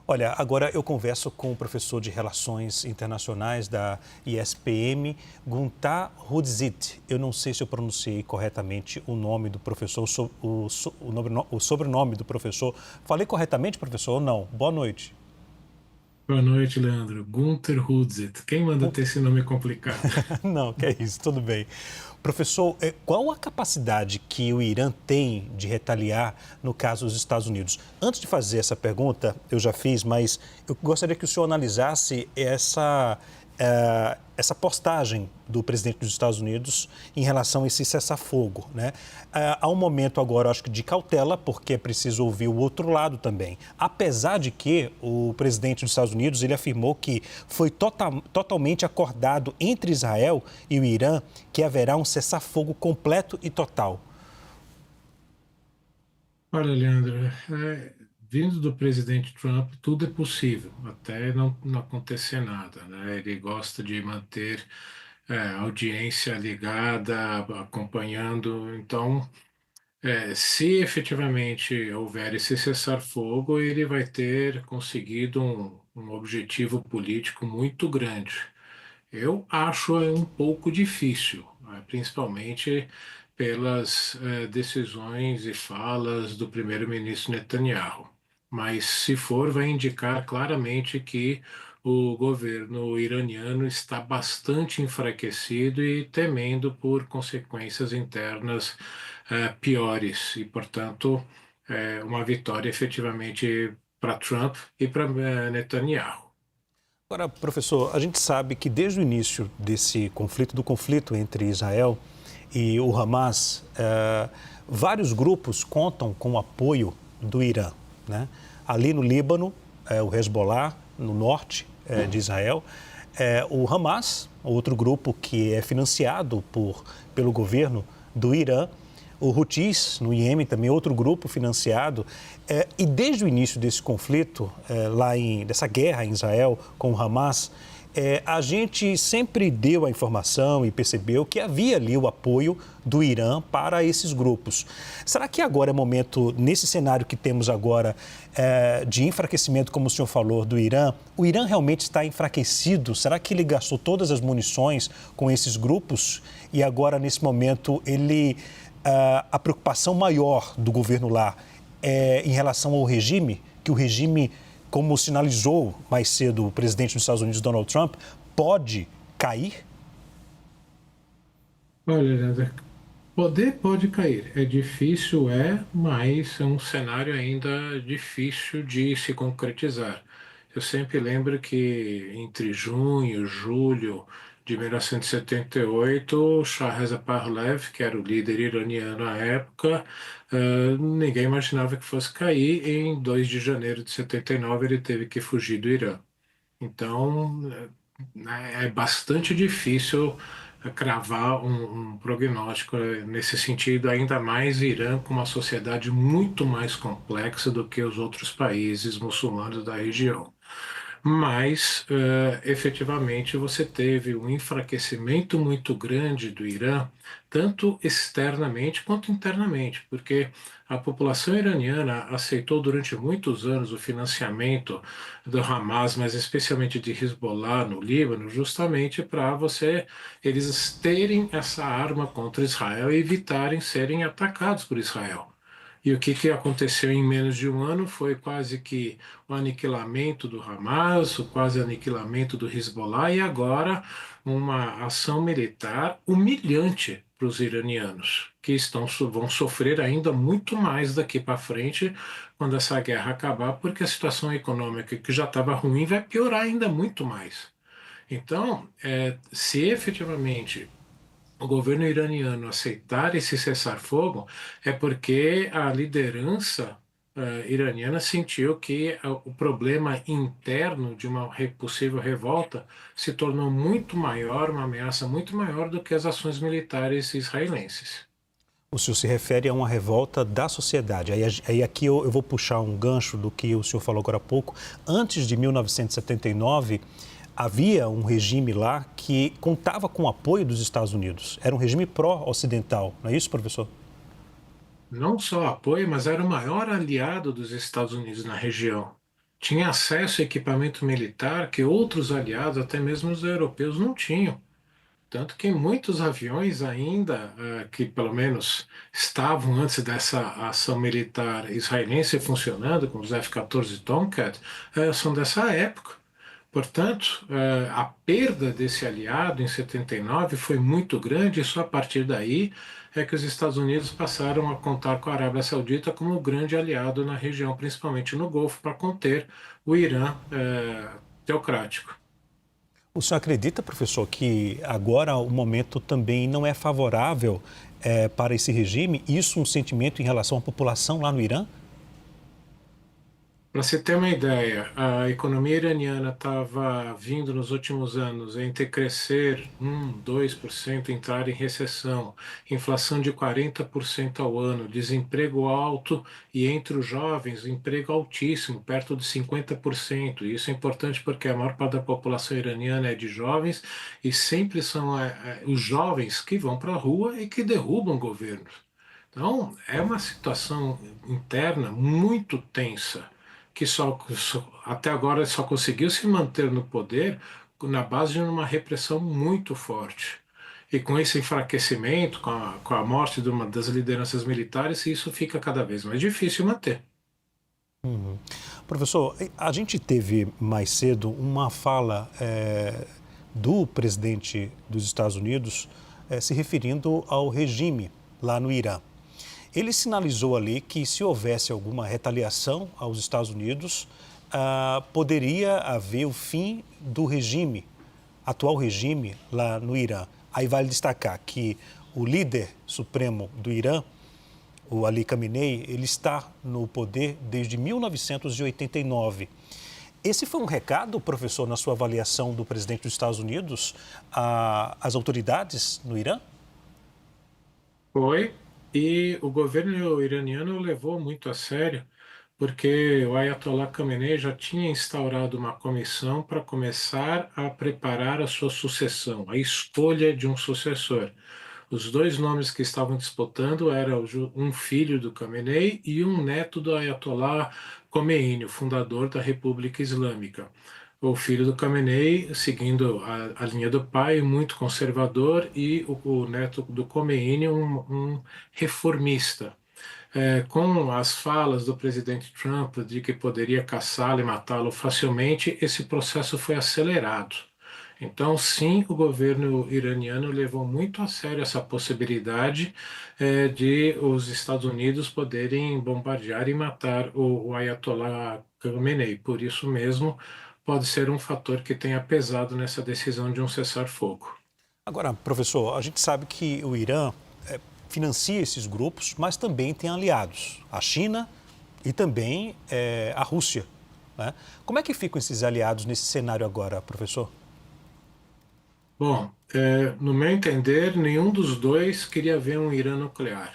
Olha, agora eu converso com o professor de Relações Internacionais da ISPM, Guntar Hudzit. Eu não sei se eu pronunciei corretamente o nome do professor, o sobrenome do professor. Falei corretamente, professor, ou não? Boa noite. Boa noite, Leandro. Gunther Hudzit. Quem manda ter esse nome complicado? Não, que é isso, tudo bem. Professor, qual a capacidade que o Irã tem de retaliar no caso dos Estados Unidos? Antes de fazer essa pergunta, eu já fiz, mas eu gostaria que o senhor analisasse essa postagem do presidente dos Estados Unidos em relação a esse cessar-fogo, né? Há um momento agora, acho que de cautela, porque é preciso ouvir o outro lado também. Apesar de que o presidente dos Estados Unidos, ele afirmou que foi totalmente acordado entre Israel e o Irã que haverá um cessar-fogo completo e total. Olha, Leandro, vindo do presidente Trump, tudo é possível, até não acontecer nada, né? Ele gosta de manter a audiência ligada, acompanhando. Então, se efetivamente houver esse cessar-fogo, ele vai ter conseguido um objetivo político muito grande. Eu acho um pouco difícil, principalmente pelas decisões e falas do primeiro-ministro Netanyahu. Mas, se for, vai indicar claramente que o governo iraniano está bastante enfraquecido e temendo por consequências internas piores. E, portanto, uma vitória efetivamente para Trump e para Netanyahu. Agora, professor, a gente sabe que desde o início do conflito entre Israel e o Hamas, vários grupos contam com o apoio do Irã, né? Ali no Líbano, o Hezbollah, no norte de Israel, o Hamas, outro grupo que é financiado pelo governo do Irã, o Houthis, no Iêmen, também outro grupo financiado. E desde o início desse conflito, dessa guerra em Israel com o Hamas, a gente sempre deu a informação e percebeu que havia ali o apoio do Irã para esses grupos. Será que agora é momento, nesse cenário que temos agora, de enfraquecimento, como o senhor falou, do Irã, o Irã realmente está enfraquecido? Será que ele gastou todas as munições com esses grupos e agora, nesse momento, a preocupação maior do governo lá é em relação ao regime, que o regime, como sinalizou mais cedo o presidente dos Estados Unidos, Donald Trump, pode cair? Olha, Leandro, poder pode cair. É difícil, mas é um cenário ainda difícil de se concretizar. Eu sempre lembro que entre junho e julho de 1978, Shah Reza Pahlavi, que era o líder iraniano à época, ninguém imaginava que fosse cair. E em 2 de janeiro de 79, ele teve que fugir do Irã. Então, é bastante difícil cravar um prognóstico nesse sentido, ainda mais Irã com uma sociedade muito mais complexa do que os outros países muçulmanos da região. Mas, efetivamente, você teve um enfraquecimento muito grande do Irã, tanto externamente quanto internamente, porque a população iraniana aceitou durante muitos anos o financiamento do Hamas, mas especialmente de Hezbollah no Líbano, justamente para eles terem essa arma contra Israel e evitarem serem atacados por Israel. E o que aconteceu em menos de um ano foi quase que o aniquilamento do Hamas, o quase aniquilamento do Hezbollah e agora uma ação militar humilhante para os iranianos, que vão sofrer ainda muito mais daqui para frente quando essa guerra acabar, porque a situação econômica que já estava ruim vai piorar ainda muito mais. Então, se efetivamente o governo iraniano aceitar esse cessar-fogo é porque a liderança iraniana sentiu que o problema interno de uma possível revolta se tornou muito maior, uma ameaça muito maior do que as ações militares israelenses. O senhor se refere a uma revolta da sociedade. Aí aqui eu vou puxar um gancho do que o senhor falou agora há pouco. Antes de 1979, havia um regime lá que contava com o apoio dos Estados Unidos. Era um regime pró-ocidental, não é isso, professor? Não só apoio, mas era o maior aliado dos Estados Unidos na região. tinha acesso a equipamento militar que outros aliados, até mesmo os europeus, não tinham. Tanto que muitos aviões ainda, que pelo menos estavam antes dessa ação militar israelense funcionando, como os F-14 Tomcat, são dessa época. Portanto, a perda desse aliado em 79 foi muito grande e só a partir daí é que os Estados Unidos passaram a contar com a Arábia Saudita como um grande aliado na região, principalmente no Golfo, para conter o Irã teocrático. O senhor acredita, professor, que agora o momento também não é favorável para esse regime? Isso um sentimento em relação à população lá no Irã? Para você ter uma ideia, a economia iraniana estava vindo nos últimos anos entre crescer 2%, entrar em recessão, inflação de 40% ao ano, desemprego alto e entre os jovens, emprego altíssimo, perto de 50%. E isso é importante porque a maior parte da população iraniana é de jovens e sempre são os jovens que vão para a rua e que derrubam governos. Então, é uma situação interna muito tensa, que até agora só conseguiu se manter no poder na base de uma repressão muito forte. E com esse enfraquecimento, com a morte de uma das lideranças militares, isso fica cada vez mais difícil manter. Uhum. Professor, a gente teve mais cedo uma fala do presidente dos Estados Unidos se referindo ao regime lá no Irã. Ele sinalizou ali que se houvesse alguma retaliação aos Estados Unidos, poderia haver o fim do regime, atual regime lá no Irã. Aí vale destacar que o líder supremo do Irã, o Ali Khamenei, ele está no poder desde 1989. Esse foi um recado, professor, na sua avaliação do presidente dos Estados Unidos às autoridades no Irã? Foi, e o governo iraniano levou muito a sério, porque o Ayatollah Khamenei já tinha instaurado uma comissão para começar a preparar a sua sucessão, a escolha de um sucessor. Os dois nomes que estavam disputando eram um filho do Khamenei e um neto do Ayatollah Khomeini, o fundador da República Islâmica. O filho do Khamenei, seguindo a linha do pai, muito conservador, e o neto do Khomeini, um reformista. Com as falas do presidente Trump de que poderia caçá-lo e matá-lo facilmente, esse processo foi acelerado. Então, sim, o governo iraniano levou muito a sério essa possibilidade de os Estados Unidos poderem bombardear e matar o Ayatollah Khamenei. Por isso mesmo, pode ser um fator que tenha pesado nessa decisão de um cessar-fogo. Agora, professor, a gente sabe que o Irã financia esses grupos, mas também tem aliados, a China e também a Rússia, né? Como é que ficam esses aliados nesse cenário agora, professor? Bom, no meu entender, nenhum dos dois queria ver um Irã nuclear.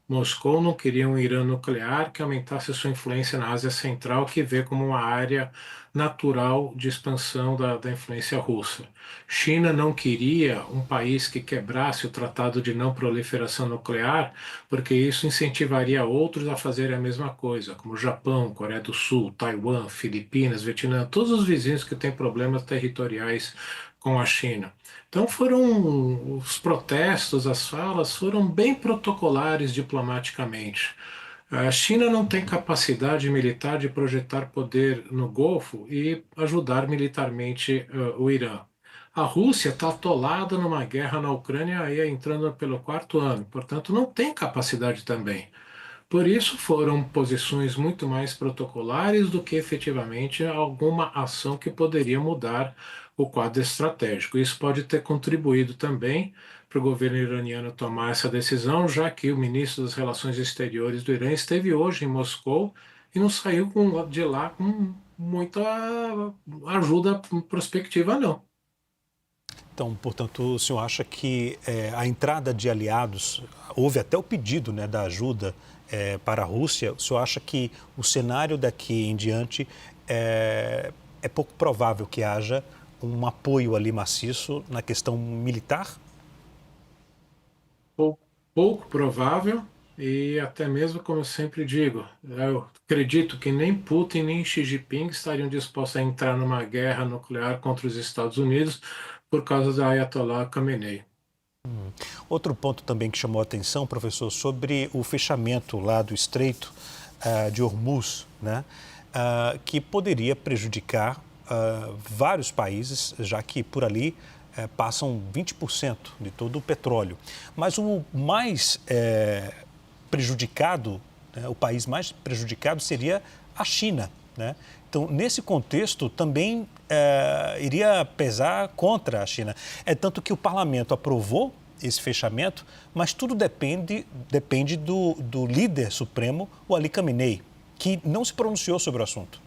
Moscou não queria um Irã nuclear que aumentasse sua influência na Ásia Central, que vê como uma área natural de expansão da influência russa. China não queria um país que quebrasse o Tratado de Não Proliferação Nuclear, porque isso incentivaria outros a fazerem a mesma coisa, como Japão, Coreia do Sul, Taiwan, Filipinas, Vietnã, todos os vizinhos que têm problemas territoriais com a China. Então foram os protestos, as falas foram bem protocolares diplomaticamente. A China não tem capacidade militar de projetar poder no Golfo e ajudar militarmente o Irã. A Rússia está atolada numa guerra na Ucrânia aí entrando pelo quarto ano, portanto não tem capacidade também. Por isso foram posições muito mais protocolares do que efetivamente alguma ação que poderia mudar o quadro estratégico. Isso pode ter contribuído também para o governo iraniano tomar essa decisão, já que o ministro das Relações Exteriores do Irã esteve hoje em Moscou e não saiu de lá com muita ajuda prospectiva, não. Então, portanto, o senhor acha que a entrada de aliados, houve até o pedido, né, da ajuda para a Rússia, o senhor acha que o cenário daqui em diante é pouco provável que haja um apoio ali maciço na questão militar? Pouco provável, E até mesmo, como eu sempre digo, eu acredito que nem Putin nem Xi Jinping estariam dispostos a entrar numa guerra nuclear contra os Estados Unidos por causa da Ayatollah Khamenei. Outro ponto também que chamou a atenção, professor, sobre o fechamento lá do Estreito de Hormuz, né, que poderia prejudicar vários países, já que por ali passam 20% de todo o petróleo. Mas o mais prejudicado, né, o país mais prejudicado seria a China, né? Então, nesse contexto, também iria pesar contra a China. É tanto que o parlamento aprovou esse fechamento, mas tudo depende do líder supremo, o Ali Khamenei, que não se pronunciou sobre o assunto.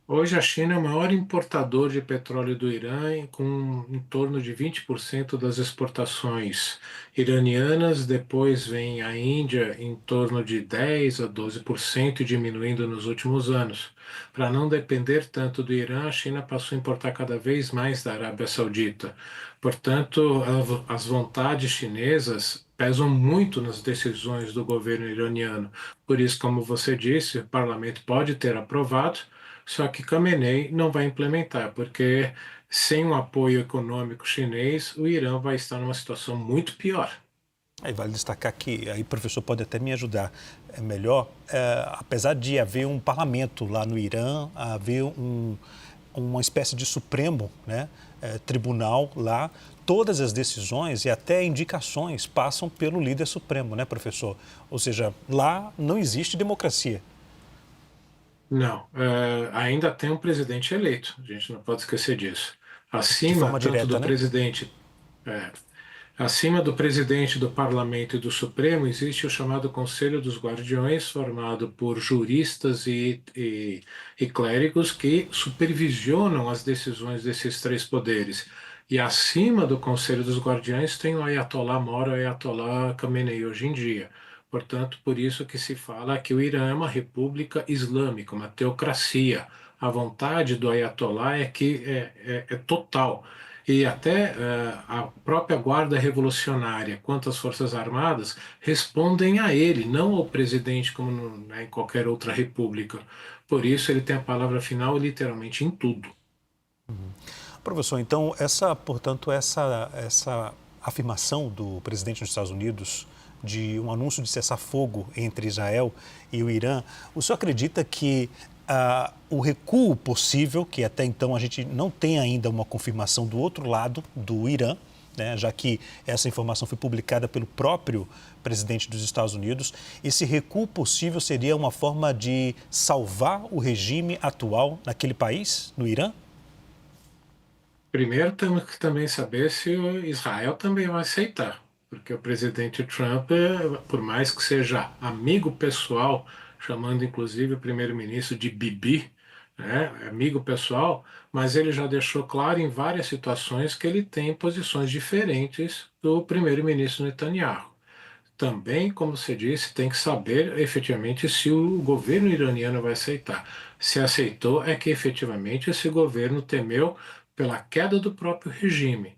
Hoje a China é o maior importador de petróleo do Irã, com em torno de 20% das exportações iranianas. Depois vem a Índia, em torno de 10 a 12%, diminuindo nos últimos anos. Para não depender tanto do Irã, a China passou a importar cada vez mais da Arábia Saudita. Portanto, as vontades chinesas pesam muito nas decisões do governo iraniano. Por isso, como você disse, o parlamento pode ter aprovado. Só que Khamenei não vai implementar, porque sem um apoio econômico chinês, o Irã vai estar numa situação muito pior. Aí vale destacar que, aí o professor pode até me ajudar melhor, apesar de haver um parlamento lá no Irã, haver uma espécie de supremo, né, tribunal lá, todas as decisões e até indicações passam pelo líder supremo, né, professor? Ou seja, lá não existe democracia. Não, ainda tem um presidente eleito, a gente não pode esquecer disso. De Acima forma tanto direta, do né? presidente, é, acima do presidente do parlamento e do Supremo, existe o chamado Conselho dos Guardiões, formado por juristas e clérigos que supervisionam as decisões desses três poderes. E acima do Conselho dos Guardiões tem o Ayatollah Mora, o Ayatollah Khamenei hoje em dia. Portanto, por isso que se fala que o Irã é uma república islâmica, uma teocracia. A vontade do Ayatollah é que é total. E até a própria Guarda Revolucionária, quanto as Forças Armadas, respondem a ele, não ao presidente, como né, em qualquer outra república. Por isso, ele tem a palavra final literalmente em tudo. Professor, então, portanto, essa afirmação do presidente dos Estados Unidos de um anúncio de cessar-fogo entre Israel e o Irã, o senhor acredita que o recuo possível, que até então a gente não tem ainda uma confirmação do outro lado, do Irã, né, já que essa informação foi publicada pelo próprio presidente dos Estados Unidos, esse recuo possível seria uma forma de salvar o regime atual naquele país, no Irã? Primeiro, temos que também saber se o Israel também vai aceitar, porque o presidente Trump, por mais que seja amigo pessoal, chamando inclusive o primeiro-ministro de Bibi, né, amigo pessoal, mas ele já deixou claro em várias situações que ele tem posições diferentes do primeiro-ministro Netanyahu. Também, como você disse, tem que saber efetivamente se o governo iraniano vai aceitar. Se aceitou, é que efetivamente esse governo temeu pela queda do próprio regime.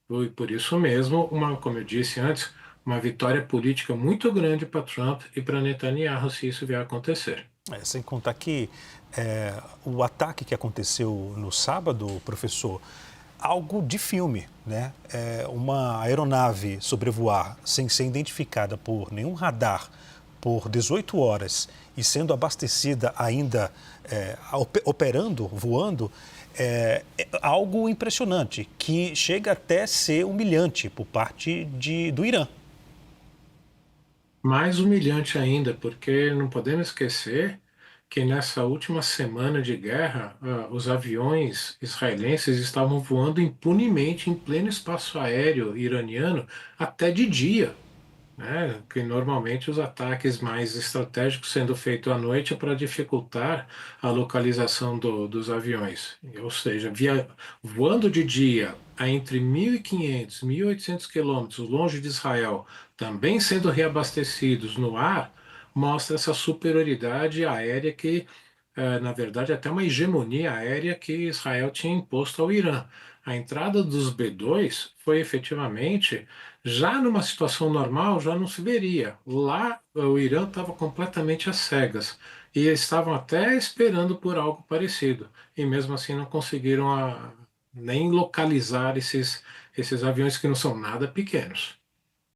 E por isso mesmo, como eu disse antes, uma vitória política muito grande para Trump e para Netanyahu, se isso vier a acontecer. Sem contar que o ataque que aconteceu no sábado, professor, algo de filme, né? Uma aeronave sobrevoar sem ser identificada por nenhum radar por 18 horas e sendo abastecida ainda, operando, voando, é algo impressionante, que chega até ser humilhante por parte do Irã. Mais humilhante ainda, porque não podemos esquecer que nessa última semana de guerra, os aviões israelenses estavam voando impunemente em pleno espaço aéreo iraniano até de dia, né? Que normalmente os ataques mais estratégicos sendo feitos à noite é para dificultar a localização dos aviões. Ou seja, voando de dia a entre 1.500 e 1.800 quilômetros longe de Israel, também sendo reabastecidos no ar, mostra essa superioridade aérea que na verdade, até uma hegemonia aérea que Israel tinha imposto ao Irã. A entrada dos B-2 foi efetivamente, já numa situação normal, já não se veria. Lá, o Irã estava completamente às cegas e eles estavam até esperando por algo parecido. E mesmo assim não conseguiram nem localizar esses aviões que não são nada pequenos.